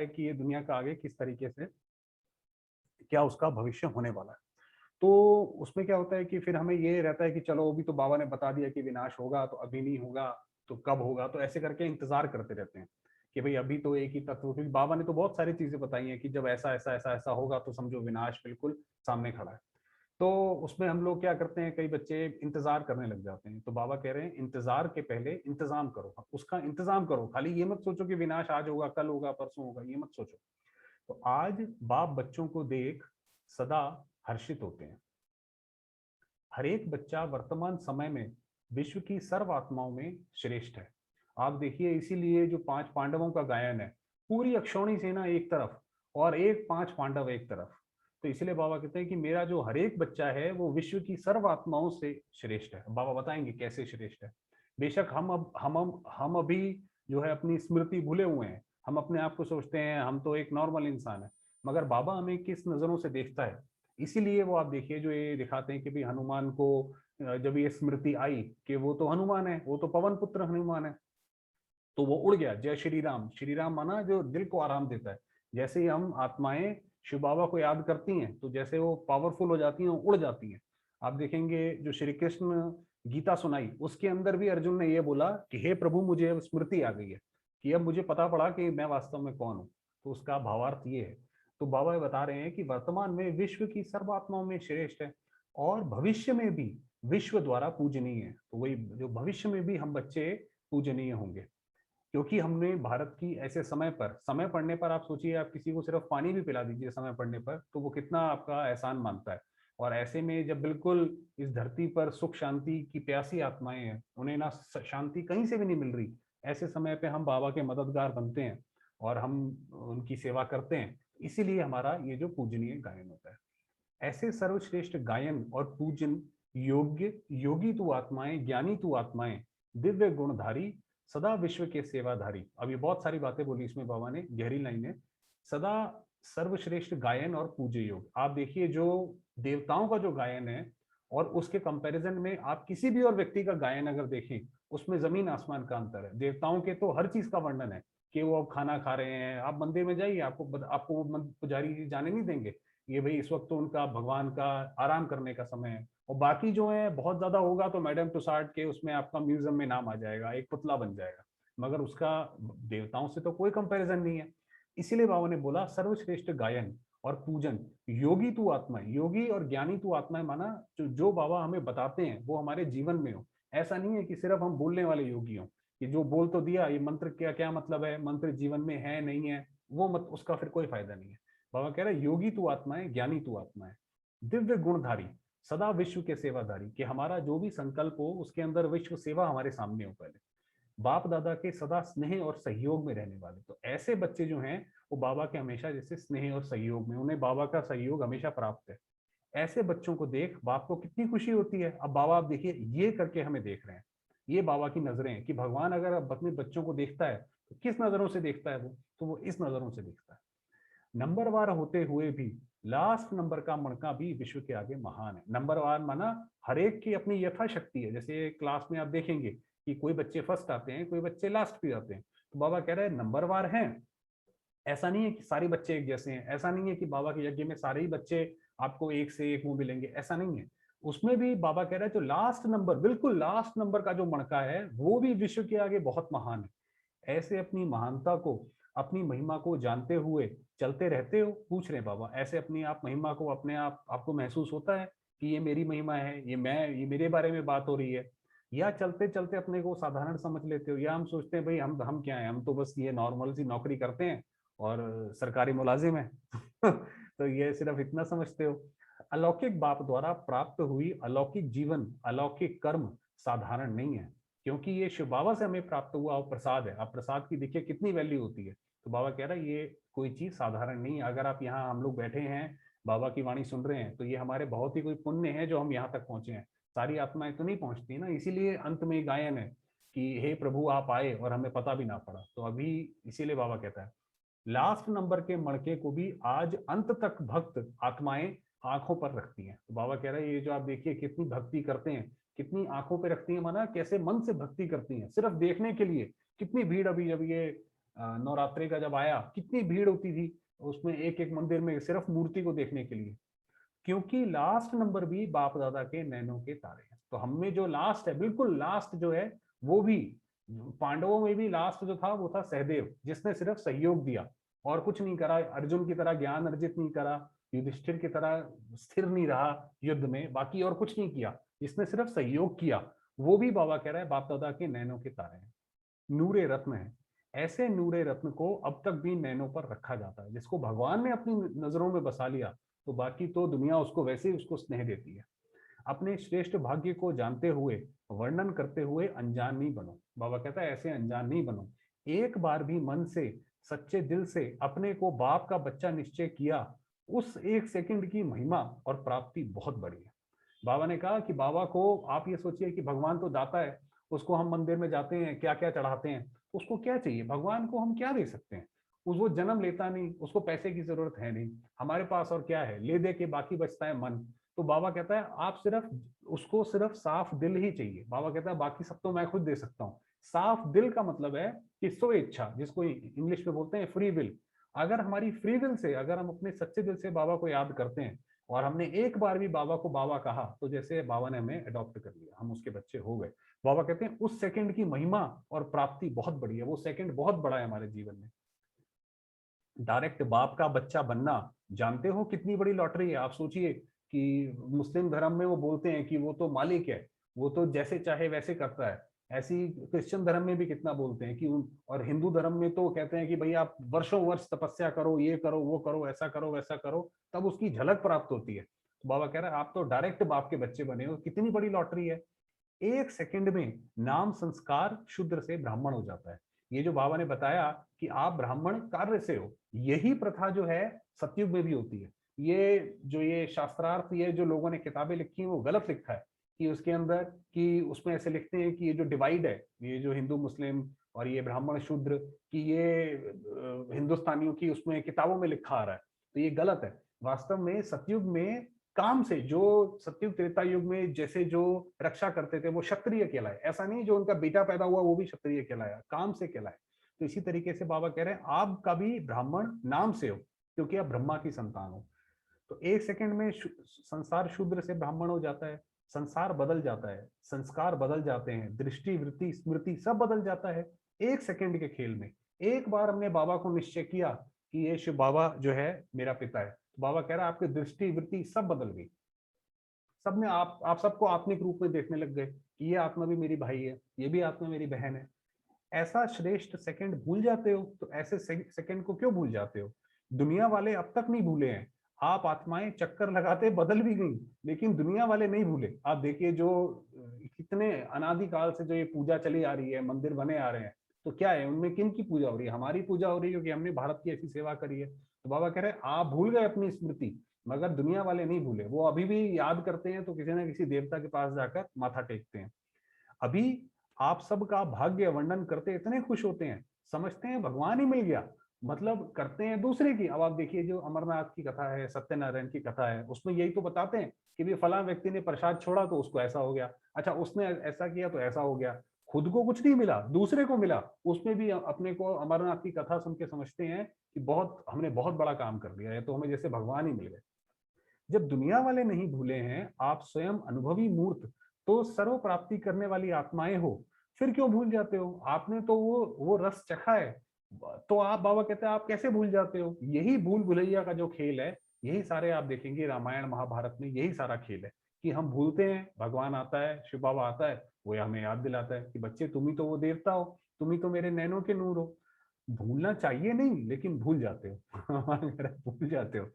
है कि ये दुनिया का आगे किस तरीके से क्या उसका भविष्य होने वाला है। तो उसमें क्या होता है कि फिर हमें ये रहता है कि चलो अभी तो बाबा ने बता दिया कि विनाश होगा, तो अभी नहीं होगा तो कब होगा, तो ऐसे करके इंतजार करते रहते हैं कि भाई अभी तो एक ही तत्व, क्योंकि बाबा ने तो बहुत सारी चीजें बताई हैं कि जब ऐसा ऐसा ऐसा ऐसा होगा तो समझो विनाश बिल्कुल सामने खड़ा है। तो उसमें हम लोग क्या करते हैं, कई बच्चे इंतजार करने लग जाते हैं। तो बाबा कह रहे हैं इंतजार के पहले इंतजाम करो, उसका इंतजाम करो, खाली ये मत सोचो कि विनाश आज होगा, कल होगा, परसों होगा, ये मत सोचो। तो आज बाप बच्चों को देख सदा हर्षित होते हैं। हर एक बच्चा वर्तमान समय में विश्व की सर्व आत्माओं में श्रेष्ठ है। आप देखिए, इसीलिए जो 5 पांडवों का गायन है, पूरी अक्षौणी सेना एक तरफ और एक 5 पांडव एक तरफ। तो इसलिए बाबा कहते हैं कि मेरा जो हर एक बच्चा है वो विश्व की सर्व आत्माओं से श्रेष्ठ है। बाबा बताएंगे कैसे श्रेष्ठ है। बेशक हम अभी जो है अपनी स्मृति भूले हुए हैं, हम अपने आप को सोचते हैं हम तो एक नॉर्मल इंसान है, मगर बाबा हमें किस नजरों से देखता है। इसीलिए वो आप देखिए जो ये दिखाते हैं कि भी हनुमान को जब ये स्मृति आई कि वो तो हनुमान है, वो तो पवन पुत्र हनुमान है, तो वो उड़ गया। जय श्री राम, श्री राम माना जो दिल को आराम देता है। जैसे ही हम आत्माएं शिव बाबा को याद करती हैं तो जैसे वो पावरफुल हो जाती हैं, उड़ जाती हैं। आप देखेंगे जो श्री कृष्ण गीता सुनाई, उसके अंदर भी अर्जुन ने ये बोला कि हे प्रभु मुझे अब स्मृति आ गई है, कि अब मुझे पता पड़ा कि मैं वास्तव में कौन हूँ। तो उसका भावार्थ ये है। तो बाबा बता रहे हैं कि वर्तमान में विश्व की सर्वात्माओं में श्रेष्ठ है और भविष्य में भी विश्व द्वारा पूजनीय है। तो वही जो भविष्य में भी हम बच्चे पूजनीय होंगे, क्योंकि हमने भारत की ऐसे समय पड़ने पर, आप सोचिए आप किसी को सिर्फ पानी भी पिला दीजिए समय पड़ने पर तो वो कितना आपका एहसान मानता है। और ऐसे में जब बिल्कुल इस धरती पर सुख शांति की प्यासी आत्माएं हैं, उन्हें ना शांति कहीं से भी नहीं मिल रही, ऐसे समय पे हम बाबा के मददगार बनते हैं और हम उनकी सेवा करते हैं। इसीलिए हमारा ये जो पूजनीय गायन होता है, ऐसे सर्वश्रेष्ठ गायन और पूजन योग्य योगी तू आत्माएं, ज्ञानी तू आत्माएं, दिव्य गुणधारी, सदा विश्व के सेवाधारी। अभी बहुत सारी बातें बोली इसमें बाबा ने, गहरी लाइन है। सदा सर्वश्रेष्ठ गायन और पूज्य योग। आप देखिए जो देवताओं का जो गायन है और उसके कंपैरिजन में आप किसी भी और व्यक्ति का गायन अगर देखें, उसमें जमीन आसमान का अंतर है। देवताओं के तो हर चीज का वर्णन है कि वो अब खाना खा रहे हैं, आप मंदिर में जाइए आपको पुजारी जी जाने नहीं देंगे, ये भाई इस वक्त तो उनका भगवान का आराम करने का समय है। और बाकी जो है बहुत ज्यादा होगा तो मैडम टुसाड के उसमें आपका म्यूजियम में नाम आ जाएगा, एक पुतला बन जाएगा, मगर उसका देवताओं से तो कोई कंपैरिजन नहीं है। इसीलिए बाबा ने बोला सर्वश्रेष्ठ गायन और पूजन योगी तू आत्मा है। योगी और ज्ञानी तू आत्मा है, माना जो बाबा हमें बताते हैं वो हमारे जीवन में हो। ऐसा नहीं है कि सिर्फ हम बोलने वाले योगी हों, कि जो बोल तो दिया, ये मंत्र क्या क्या मतलब है, मंत्र जीवन में है नहीं है, वो मत उसका फिर कोई फायदा नहीं है। बाबा कह रहे हैं योगी तू आत्मा है, ज्ञानी तू आत्मा है, दिव्य गुणधारी, सदा विश्व के सेवाधारी, कि हमारा जो भी संकल्प हो उसके अंदर विश्व सेवा हमारे सामने हो पहले, बाप दादा के सदा स्नेह और सहयोग में रहने वाले। तो ऐसे बच्चे जो हैं वो बाबा के हमेशा जैसे स्नेह और सहयोग में, उन्हें बाबा का सहयोग हमेशा प्राप्त है। ऐसे बच्चों को देख बाप को कितनी खुशी होती है। अब बाबा आप देखिए ये करके हमें देख रहे हैं, ये बाबा की नजरें हैं कि भगवान अगर अपने बच्चों को देखता है तो किस नजरों से देखता है वो, तो वो इस नजरों से देखता है। नंबरवार होते हुए भी लास्ट नंबर का मणका भी विश्व के आगे महान है। नंबरवार माना हर एक की अपनी यथाशक्ति है। जैसे क्लास में आप देखेंगे कि कोई बच्चे फर्स्ट आते हैं, कोई बच्चे लास्ट भी आते हैं, तो बाबा कह रहे हैं नंबरवार हैं। ऐसा नहीं है कि सारे बच्चे एक जैसे हैं, ऐसा नहीं है कि बाबा के यज्ञ में सारे ही बच्चे आपको एक से एक मुंह मिलेंगे, ऐसा नहीं है। उसमें भी बाबा कह रहे हैं जो लास्ट नंबर, बिल्कुल लास्ट नंबर का जो मणका है वो भी विश्व के आगे बहुत महान है। ऐसे अपनी महानता को, अपनी महिमा को जानते हुए चलते रहते हो, पूछ रहे बाबा, ऐसे अपनी आप महिमा को अपने आप आपको महसूस होता है कि ये मेरी महिमा है, ये मेरे बारे में बात हो रही है, या चलते चलते अपने को साधारण समझ लेते हो, या हम सोचते हैं भाई हम क्या है, हम तो बस ये नॉर्मल सी नौकरी करते हैं और सरकारी मुलाजिम है तो ये सिर्फ इतना समझते हो। अलौकिक बाप द्वारा प्राप्त हुई अलौकिक जीवन, अलौकिक कर्म साधारण नहीं है, क्योंकि ये शिव बाबा से हमें प्राप्त हुआ और प्रसाद है। आप प्रसाद की देखिए कितनी वैल्यू होती है। तो बाबा कह रहा है ये कोई चीज साधारण नहीं है। अगर आप यहाँ हम लोग बैठे हैं, बाबा की वाणी सुन रहे हैं, तो ये हमारे बहुत ही कोई पुण्य है जो हम यहाँ तक पहुंचे हैं। सारी आत्माएं तो नहीं पहुंचती ना, इसीलिए अंत में गायन है कि हे प्रभु आप आए और हमें पता भी ना पड़ा। तो अभी इसीलिए बाबा कहता है लास्ट नंबर के मणके को भी आज अंत तक भक्त आत्माएं आंखों पर रखती हैं। तो बाबा कह रहे हैं ये जो आप देखिए कितनी भक्ति करते हैं, कितनी आंखों पे रखती हैं, माना कैसे मन से भक्ति करती हैं सिर्फ देखने के लिए। कितनी भीड़, अभी जब ये नवरात्रि का जब आया कितनी भीड़ होती थी उसमें, एक एक मंदिर में सिर्फ मूर्ति को देखने के लिए, क्योंकि लास्ट नंबर भी बाप दादा के नैनों के तारे हैं। तो हम में जो लास्ट है, बिल्कुल लास्ट जो है, वो भी पांडवों में भी लास्ट जो था वो था सहदेव, जिसने सिर्फ सहयोग दिया और कुछ नहीं करा। अर्जुन की तरह ज्ञान अर्जित नहीं करा, युधिष्ठिर की तरह स्थिर नहीं रहा युद्ध में, बाकी और कुछ नहीं किया, इसने सिर्फ सहयोग किया। वो भी बाबा कह रहा है बाप दादा के नैनों के तारे हैं, नूरे रत्न है। ऐसे नूरे रत्न को अब तक भी नैनों पर रखा जाता है, जिसको भगवान ने अपनी नजरों में बसा लिया तो बाकी तो दुनिया उसको वैसे ही उसको स्नेह देती है। अपने श्रेष्ठ भाग्य को जानते हुए, वर्णन करते हुए अनजान नहीं बनो। बाबा कहता है ऐसे अनजान नहीं बनो। एक बार भी मन से, सच्चे दिल से अपने को बाप का बच्चा निश्चय किया, उस एक सेकंड की महिमा और प्राप्ति बहुत बड़ी है। बाबा ने कहा कि बाबा को आप ये सोचिए कि भगवान तो दाता है, उसको हम मंदिर में जाते हैं, क्या क्या चढ़ाते हैं, उसको क्या चाहिए, भगवान को हम क्या दे सकते हैं। वो जन्म लेता नहीं, उसको पैसे की जरूरत है नहीं, हमारे पास और क्या है, ले दे के बाकी बचता है मन। तो बाबा कहता है आप सिर्फ उसको सिर्फ साफ दिल ही चाहिए। बाबा कहता है बाकी सब तो मैं खुद दे सकता हूँ। साफ दिल का मतलब है कि स्व इच्छा, जिसको इंग्लिश में बोलते हैं फ्री विल। अगर हमारी फ्री विल से, अगर हम अपने सच्चे दिल से बाबा को याद करते हैं और हमने एक बार भी बाबा को बाबा कहा, तो जैसे बाबा ने हमें अडॉप्ट कर लिया, हम उसके बच्चे हो गए। बाबा कहते हैं उस सेकंड की महिमा और प्राप्ति बहुत बड़ी है, वो सेकंड बहुत बड़ा है हमारे जीवन में। डायरेक्ट बाप का बच्चा बनना, जानते हो कितनी बड़ी लॉटरी है। आप सोचिए कि मुस्लिम धर्म में वो बोलते हैं कि वो तो मालिक है, वो तो जैसे चाहे वैसे करता है। ऐसी क्रिश्चियन धर्म में भी कितना बोलते हैं कि और हिंदू धर्म में तो कहते हैं कि भाई आप वर्षों वर्ष तपस्या करो, ये करो वो करो, ऐसा करो वैसा करो, तब उसकी झलक प्राप्त होती है। तो बाबा कह रहा है आप तो डायरेक्ट बाप के बच्चे बने हो, कितनी बड़ी लॉटरी है। एक सेकंड में नाम संस्कार शूद्र से ब्राह्मण हो जाता है। ये जो बाबा ने बताया कि आप ब्राह्मण कार्य से हो, यही प्रथा जो है सतयुग में भी होती है। ये शास्त्रार्थ, ये जो लोगों ने किताबें लिखी हैं वो गलत लिखा है कि उसके अंदर, कि उसमें ऐसे लिखते हैं कि ये जो डिवाइड है, ये जो हिंदू मुस्लिम और ये ब्राह्मण शूद्र, कि ये हिंदुस्तानियों की उसमें किताबों में लिखा आ रहा है, तो ये गलत है। वास्तव में सतयुग में काम से, जो सतयुग त्रेता युग में जैसे जो रक्षा करते थे वो क्षत्रिय कहलाए। ऐसा नहीं जो उनका बेटा पैदा हुआ वो भी क्षत्रिय कहलाया, काम से कहलाए। तो इसी तरीके से बाबा कह रहे हैं आप का भी ब्राह्मण नाम से हो, क्योंकि आप ब्रह्मा की संतान हो। तो एक सेकंड में संसार शूद्र से ब्राह्मण हो जाता है, संसार बदल जाता है, संस्कार बदल जाते हैं, दृष्टि वृत्ति स्मृति सब बदल जाता है एक सेकंड के खेल में। एक बार हमने बाबा को निश्चय किया कि ये शिव बाबा जो है मेरा पिता है, तो बाबा कह रहा है आपकी दृष्टि वृत्ति सब बदल गई। सब में आप सबको आत्मिक रूप में देखने लग गए कि ये आत्मा भी मेरी भाई है, ये भी आत्मा मेरी बहन है। ऐसा श्रेष्ठ सेकंड भूल जाते हो, तो ऐसे सेकंड को क्यों भूल जाते हो। दुनिया वाले अब तक नहीं भूले हैं। आप आत्माएं चक्कर लगाते बदल भी गई, लेकिन दुनिया वाले नहीं भूले। आप देखिए जो कितने अनादिकाल से जो ये पूजा चली आ रही है, मंदिर बने आ रहे हैं, तो क्या है उनमें किन की पूजा हो रही है, हमारी पूजा हो रही है, क्योंकि हमने भारत की ऐसी सेवा करी है। तो बाबा कह रहे हैं आप भूल गए अपनी स्मृति, मगर दुनिया वाले नहीं भूले। वो अभी भी याद करते हैं तो किसी ना किसी देवता के पास जाकर माथा टेकते हैं। अभी आप सबका भाग्य वर्णन करते इतने खुश होते हैं, समझते हैं भगवान ही मिल गया, मतलब करते हैं दूसरे की। अब आप देखिए जो अमरनाथ की कथा है, सत्यनारायण की कथा है, उसमें यही तो बताते हैं कि भी फला व्यक्ति ने प्रसाद छोड़ा तो उसको ऐसा हो गया, अच्छा उसने ऐसा किया तो ऐसा हो गया। खुद को कुछ नहीं मिला, दूसरे को मिला। उसमें भी अपने को अमरनाथ की कथा सुन के समझते हैं कि बहुत हमने बहुत बड़ा काम कर दिया है, तो हमें जैसे भगवान ही मिल गए। जब दुनिया वाले नहीं भूले हैं, आप स्वयं अनुभवी मूर्त, तो सर्व प्राप्ति करने वाली आत्माएं हो, फिर क्यों भूल जाते हो। आपने तो वो रस चखा है, तो आप बाबा कहते हैं आप कैसे भूल जाते हो। यही भूल भुलैया का जो खेल है, यही सारे आप देखेंगे रामायण महाभारत में, यही सारा खेल है कि हम भूलते हैं। भगवान आता है, शिव बाबा आता है, वो हमें याद दिलाता है कि बच्चे तुम ही तो वो देवता हो, तुम ही तो मेरे नैनों के नूर हो। भूलना चाहिए नहीं, लेकिन भूल जाते हो भूल जाते हो।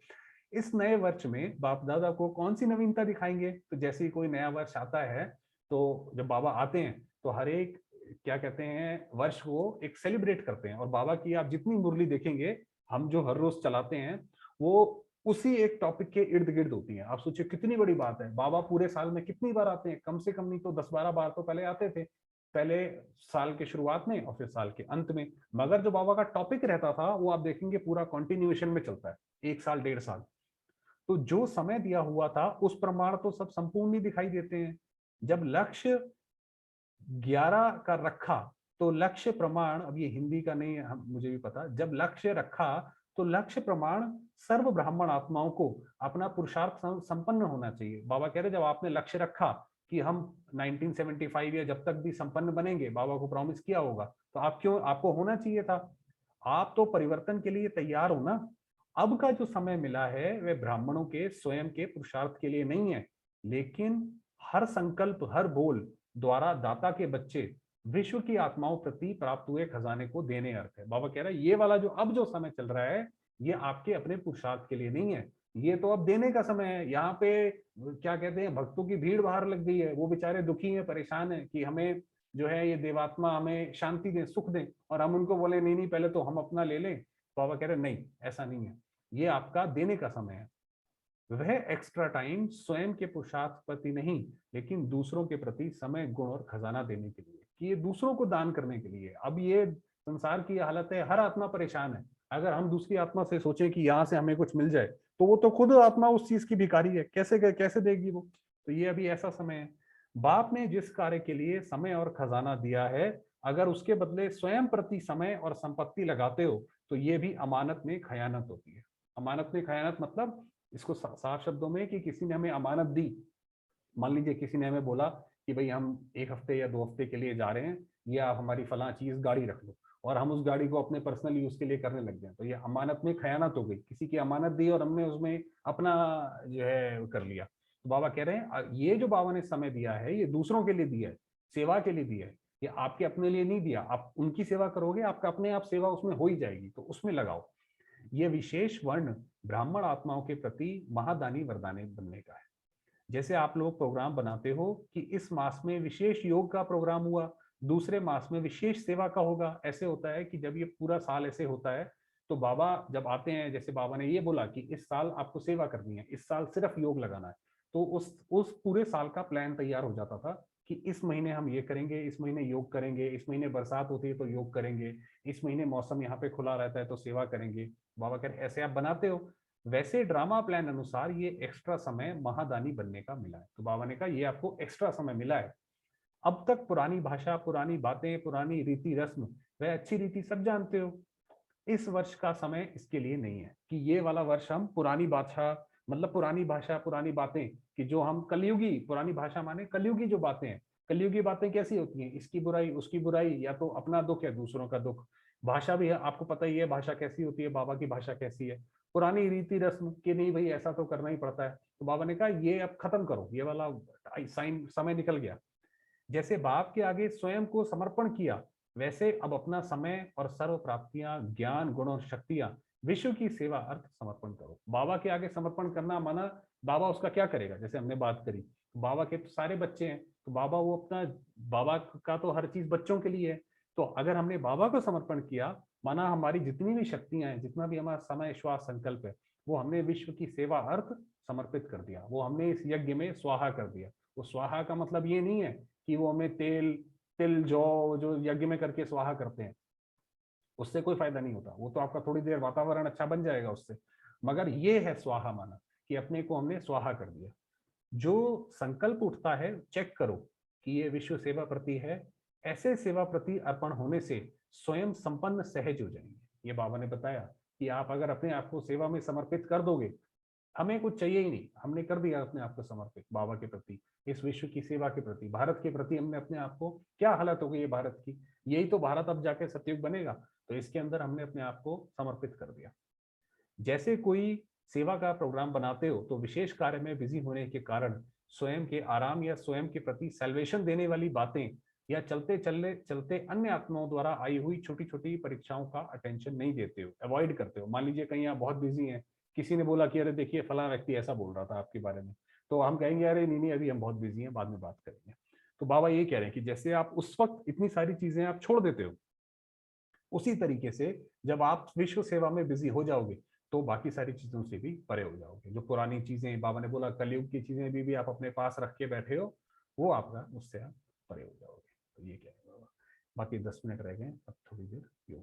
इस नए वर्ष में बाप दादा को कौन सी नवीनता दिखाएंगे, तो जैसे ही कोई नया वर्ष आता है, तो जब बाबा आते हैं तो हर एक, क्या कहते हैं, वर्ष को एक सेलिब्रेट करते हैं। और बाबा की आप जितनी मुरली देखेंगे, हम जो हर रोज चलाते हैं, वो उसी एक टॉपिक के इर्द गिर्द होती है। आप सोचिए कितनी बड़ी बात है। बाबा पूरे साल में कितनी बार आते हैं, कम से कम नहीं तो 10-12 बार तो पहले आते थे, पहले साल के शुरुआत में और फिर साल के अंत में। मगर जो बाबा का टॉपिक रहता था वो आप देखेंगे पूरा कॉन्टिन्यूएशन में चलता है, 1 साल 1.5 साल। तो जो समय दिया हुआ था उस प्रमाण तो सब संपूर्ण ही दिखाई देते हैं। जब लक्ष्य 11 का रखा, तो लक्ष्य प्रमाण, अब ये हिंदी का नहीं है, मुझे भी पता, जब लक्ष्य रखा तो लक्ष्य प्रमाण सर्व ब्राह्मण आत्माओं को अपना पुरुषार्थ संपन्न होना चाहिए। बाबा कह रहे जब आपने लक्ष्य रखा कि हम 1975 या जब तक भी संपन्न बनेंगे, बाबा को प्रॉमिस किया होगा, तो आपको होना चाहिए था। आप तो परिवर्तन के लिए तैयार हो ना। अब का जो समय मिला है वह ब्राह्मणों के स्वयं के पुरुषार्थ के लिए नहीं है, लेकिन हर संकल्प, हर बोल द्वारा दाता के बच्चे विश्व की आत्माओं प्रति प्राप्त हुए खजाने को देने अर्थ है। बाबा कह रहा है ये वाला जो अब जो समय चल रहा है ये आपके अपने पुरुषार्थ के लिए नहीं है, ये तो अब देने का समय है। यहाँ पे क्या कहते हैं, भक्तों की भीड़ बाहर लग गई है, वो बेचारे दुखी हैं, परेशान हैं कि हमें जो है ये देवात्मा हमें शांति दें, सुख दें, और हम उनको बोले नहीं नहीं पहले तो हम अपना ले लें। बाबा कह रहे नहीं, ऐसा नहीं है, ये आपका देने का समय है। वह एक्स्ट्रा टाइम स्वयं के पुरुषार्थ प्रति नहीं, लेकिन दूसरों के प्रति समय, गुण और खजाना देने के लिए, कि ये दूसरों को दान करने के लिए। अब ये संसार की हालत है, हर आत्मा परेशान है। अगर हम दूसरी आत्मा से सोचें कि यहाँ से हमें कुछ मिल जाए, तो वो तो खुद आत्मा उस चीज की भिखारी है, कैसे देगी वो। तो ये अभी ऐसा समय है। बाप ने जिस कार्य के लिए समय और खजाना दिया है, अगर उसके बदले स्वयं प्रति समय और संपत्ति लगाते हो, तो ये भी अमानत में खयानत होती है। अमानत में खयानत मतलब, इसको साफ शब्दों में, कि किसी ने हमें अमानत दी। मान लीजिए किसी ने हमें बोला कि भाई हम 1 हफ्ते या 2 हफ्ते के लिए जा रहे हैं, ये आप हमारी फला चीज गाड़ी रख लो, और हम उस गाड़ी को अपने पर्सनल यूज के लिए करने लग गए, तो ये अमानत में खयानत हो गई। किसी की अमानत दी और हमने उसमें अपना जो है कर लिया। तो बाबा कह रहे हैं ये जो बाबा ने समय दिया है ये दूसरों के लिए दिया है, सेवा के लिए दिया है, ये आपके अपने लिए नहीं दिया। आप उनकी सेवा करोगे, आपका अपने आप सेवा उसमें हो ही जाएगी, तो उसमें लगाओ। ये विशेष वर्ण ब्राह्मण आत्माओं के प्रति महादानी वरदानी बनने का है। जैसे आप लोग प्रोग्राम बनाते हो कि इस मास में विशेष योग का प्रोग्राम हुआ, दूसरे मास में विशेष सेवा का होगा, ऐसे होता है कि जब ये पूरा साल ऐसे होता है, तो बाबा जब आते हैं, जैसे बाबा ने ये बोला कि इस साल आपको सेवा करनी है, इस साल सिर्फ योग लगाना है, तो उस पूरे साल का प्लान तैयार हो जाता था कि इस महीने हम ये करेंगे, इस महीने योग करेंगे, इस महीने बरसात होती है तो योग करेंगे, इस महीने मौसम यहाँ पे खुला रहता है तो सेवा करेंगे। बाबा कह रहे ऐसे आप बनाते हो, वैसे ड्रामा प्लान अनुसार ये एक्स्ट्रा समय महादानी बनने का मिला है। तो बाबा ने कहा ये आपको एक्स्ट्रा समय मिला है। अब तक पुरानी भाषा, पुरानी बातें, पुरानी रीति रस्म, वह अच्छी रीति सब जानते हो। इस वर्ष का समय इसके लिए नहीं है कि ये वाला वर्ष हम पुरानी भाषा, मतलब पुरानी भाषा पुरानी बातें, कि जो हम कलयुगी, पुरानी भाषा माने कलयुगी जो बातें हैं। कलयुगी बातें कैसी होती हैं, इसकी बुराई उसकी बुराई, या तो अपना दुख या दूसरों का दुख। भाषा भी है, आपको पता ही है भाषा कैसी होती है, बाबा की भाषा कैसी है। पुरानी रीति रस्म कि नहीं भाई ऐसा तो करना ही पड़ता है, तो बाबा ने कहा ये अब खत्म करो, ये वाला साइन समय निकल गया। जैसे बाप के आगे स्वयं को समर्पण किया, वैसे अब अपना समय और सर्व प्राप्तियां, ज्ञान, गुण और शक्तियां विश्व की सेवा अर्थ समर्पण करो। बाबा के आगे समर्पण करना माना बाबा उसका क्या करेगा, जैसे हमने बात करी, बाबा के तो सारे बच्चे हैं, तो बाबा वो अपना, बाबा का तो हर चीज बच्चों के लिए है। तो अगर हमने बाबा को समर्पण किया, माना हमारी जितनी भी शक्तियां हैं, जितना भी हमारा समय, श्वास, संकल्प है, वो हमने विश्व की सेवा अर्थ समर्पित कर दिया, वो हमने इस यज्ञ में स्वाहा कर दिया। वो स्वाहा का मतलब ये नहीं है कि वो हमें तेल, तिल, जौ जो यज्ञ में करके स्वाहा करते हैं, उससे कोई फायदा नहीं होता। वो तो आपका थोड़ी देर वातावरण अच्छा बन जाएगा उससे, मगर ये है स्वाहा माना कि अपने को हमने स्वाहा कर दिया। जो संकल्प उठता है, चेक करो कि ये विश्व सेवा प्रति है, ऐसे सेवा प्रति अर्पण होने से स्वयं संपन्न सहज हो जाएंगे। ये बाबा ने बताया कि आप अगर अपने आप को सेवा में समर्पित कर दोगे, हमें कुछ चाहिए ही नहीं, हमने कर दिया अपने आप को समर्पित बाबा के प्रति, इस विश्व की सेवा के प्रति, भारत के प्रति हमने अपने आप को, क्या हालत हो गई है भारत की, यही तो भारत अब जाके सतयुग बनेगा, तो इसके अंदर हमने अपने आप को समर्पित कर दिया। जैसे कोई सेवा का प्रोग्राम बनाते हो, तो विशेष कार्य में बिजी होने के कारण स्वयं के आराम या स्वयं के प्रति सेल्वेशन देने वाली बातें, या चलते चलते चलते अन्य आत्माओं द्वारा आई हुई छोटी छोटी परीक्षाओं का अटेंशन नहीं देते हो, अवॉइड करते हो। मान लीजिए कहीं आप बहुत बिजी हैं, किसी ने बोला कि अरे देखिए फला व्यक्ति ऐसा बोल रहा था आपके बारे में, तो हम कहेंगे अरे नहीं नहीं अभी हम बहुत बिजी हैं, बाद में बात करेंगे। तो बाबा ये कह रहे हैं कि जैसे आप उस वक्त इतनी सारी चीजें आप छोड़ देते हो, उसी तरीके से जब आप विश्व सेवा में बिजी हो जाओगे, तो बाकी सारी चीजों से भी परे हो जाओगे। जो पुरानी चीजें, बाबा ने बोला कलयुग की चीजें भी आप अपने पास रख के बैठे हो, वो आपका, उससे आप परे हो जाओगे। तो ये क्या है बाबा। बाकी 10 मिनट रह गए, अब थोड़ी देर योग